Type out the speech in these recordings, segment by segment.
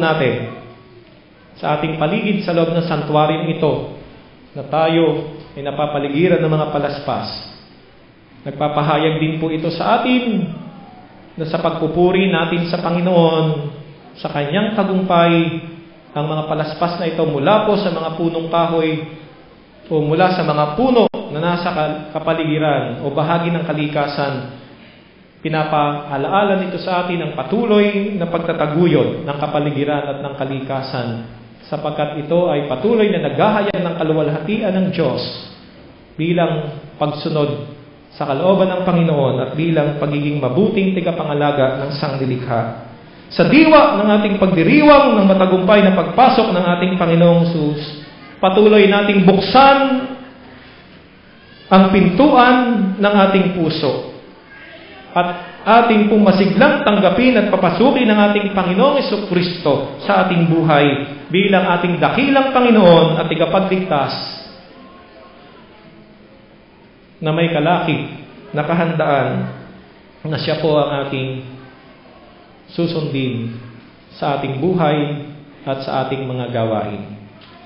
natin sa ating paligid sa loob ng santuaryong ito na tayo ay napapaligiran ng mga palaspas. Nagpapahayag din po ito sa atin na sa pagpupuri natin sa Panginoon, sa Kanyang tagumpay, ang mga palaspas na ito mula po sa mga punong kahoy o mula sa mga puno na nasa kapaligiran o bahagi ng kalikasan, pinapaalaala nito sa atin ang patuloy na pagtataguyod ng kapaligiran at ng kalikasan, sapagkat ito ay patuloy na naghahayag ng kaluwalhatian ng Diyos bilang pagsunod sa kalooban ng Panginoon at bilang pagiging mabuting tigapangalaga ng sanglilikha. Sa diwa ng ating pagdiriwang ng matagumpay na pagpasok ng ating Panginoong Hesus, patuloy nating buksan ang pintuan ng ating puso at ating pong masiglang tanggapin at papasukin ng ating Panginoong Jesucristo sa ating buhay bilang ating dakilang Panginoon at tagapagligtas na may kalakip na kahandaan na siya po ang ating susundin sa ating buhay at sa ating mga gawain.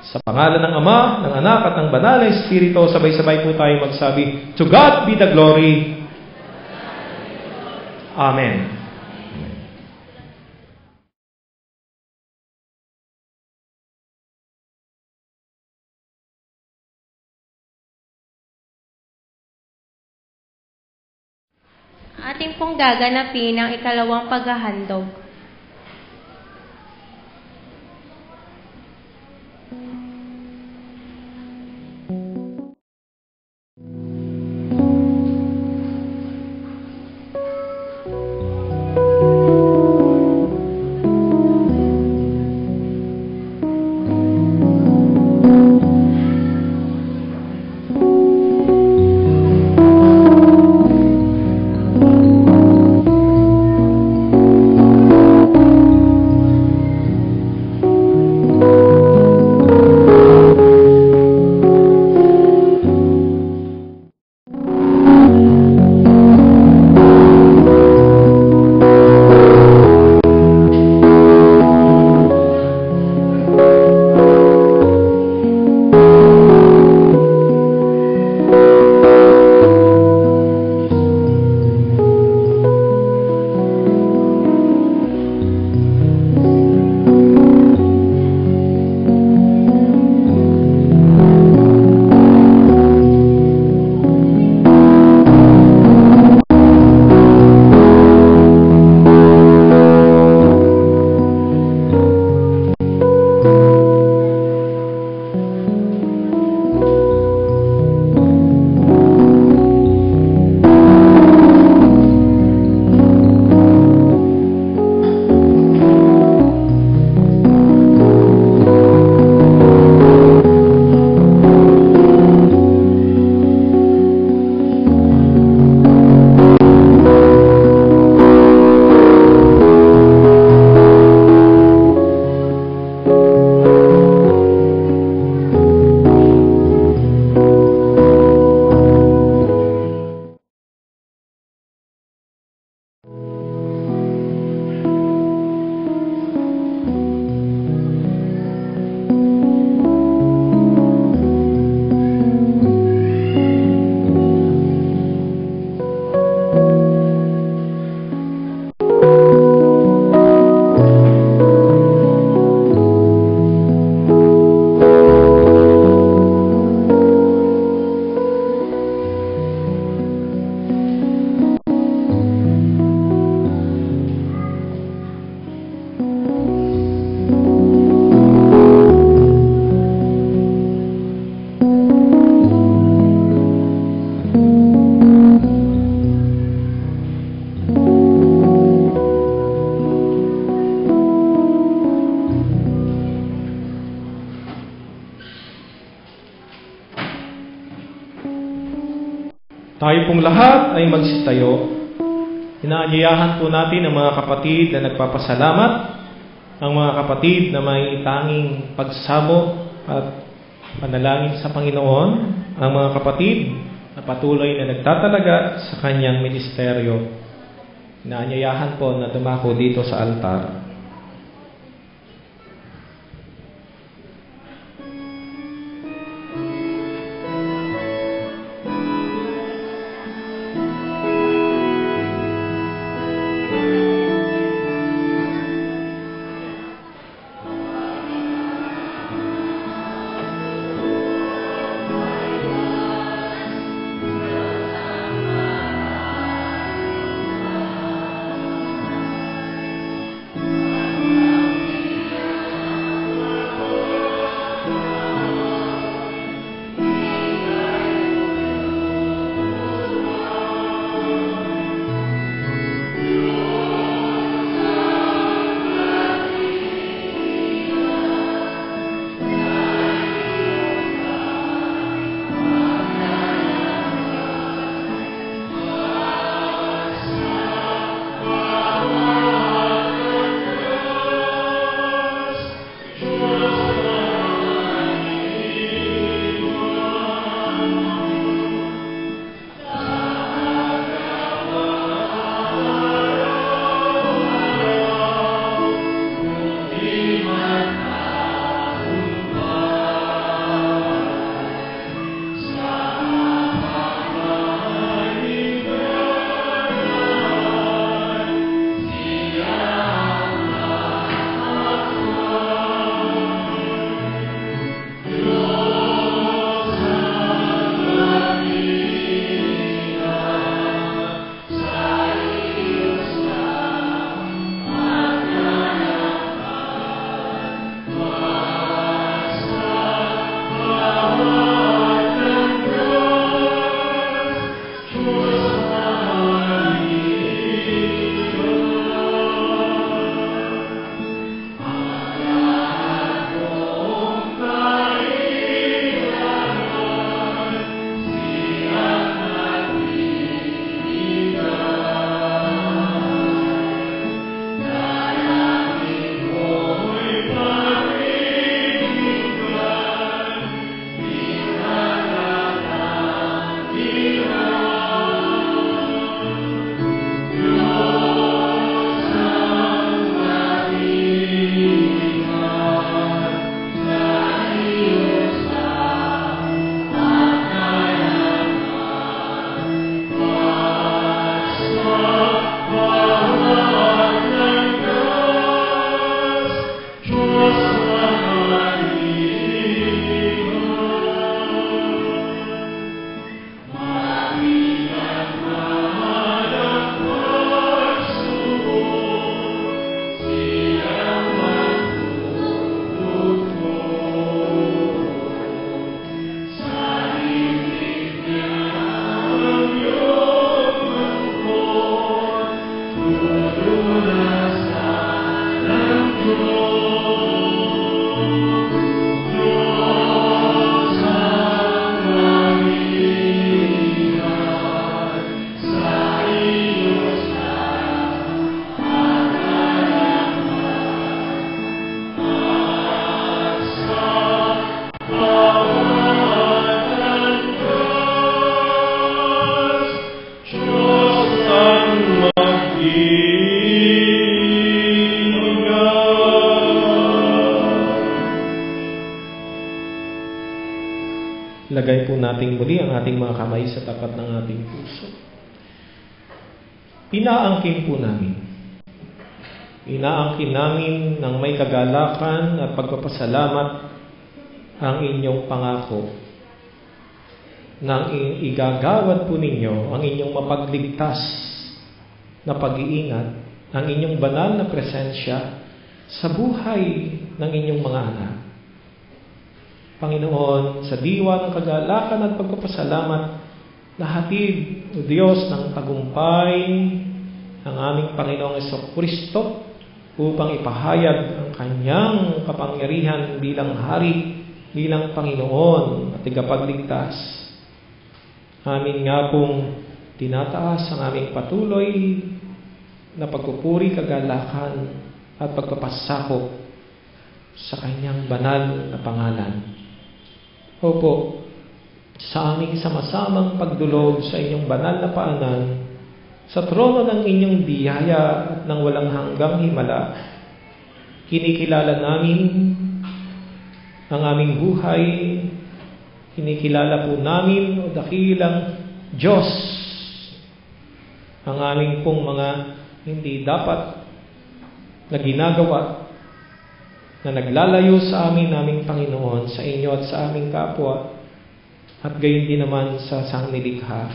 Sa pangalan ng Ama, ng Anak at ng Banal na Espiritu, sabay-sabay po tayo magsabi, To God be the glory. Amen. Ating pong gaganapin ang ikalawang paghahandog. Tayo pong lahat ay magsitayo. Inaanyayahan po natin ang mga kapatid na nagpapasalamat, ang mga kapatid na may tanging pagsamo at panalangin sa Panginoon, ang mga kapatid na patuloy na nagtatalaga sa kanyang ministeryo. Inaanyayahan po na dumako dito sa altar. Lagay po natin muli ang ating mga kamay sa tapat ng ating puso. Inaangkin po namin. Inaangkin namin ng may kagalakan at pagpapasalamat ang inyong pangako nang igagawad po ninyo ang inyong mapagligtas na pag-iingat, ang inyong banal na presensya sa buhay ng inyong mga anak. Panginoon, sa diwa ng kagalakan at pagpapasalamat, nahatid, O Diyos, ng tagumpay ang aming Panginoong Jesucristo upang ipahayag ang Kanyang kapangyarihan bilang Hari, bilang Panginoon at Tagapagligtas. Amin nga pong tinataas ang aming patuloy na pagpupuri, kagalakan at pagpapasakop sa Kanyang banal na pangalan. Opo, sa aming sama-samang pagdulog sa inyong banal na paanan, sa trono ng inyong biyaya at ng walang hanggang himala, kinikilala namin ang aming buhay, kinikilala po namin, O dakilang Diyos, ang aming pong mga hindi dapat na ginagawa na naglalayo sa amin, naming Panginoon, sa inyo at sa aming kapwa, at gayon din naman sa sangnilikha.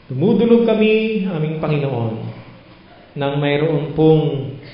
Dumudulog kami, aming Panginoon, nang mayroon pong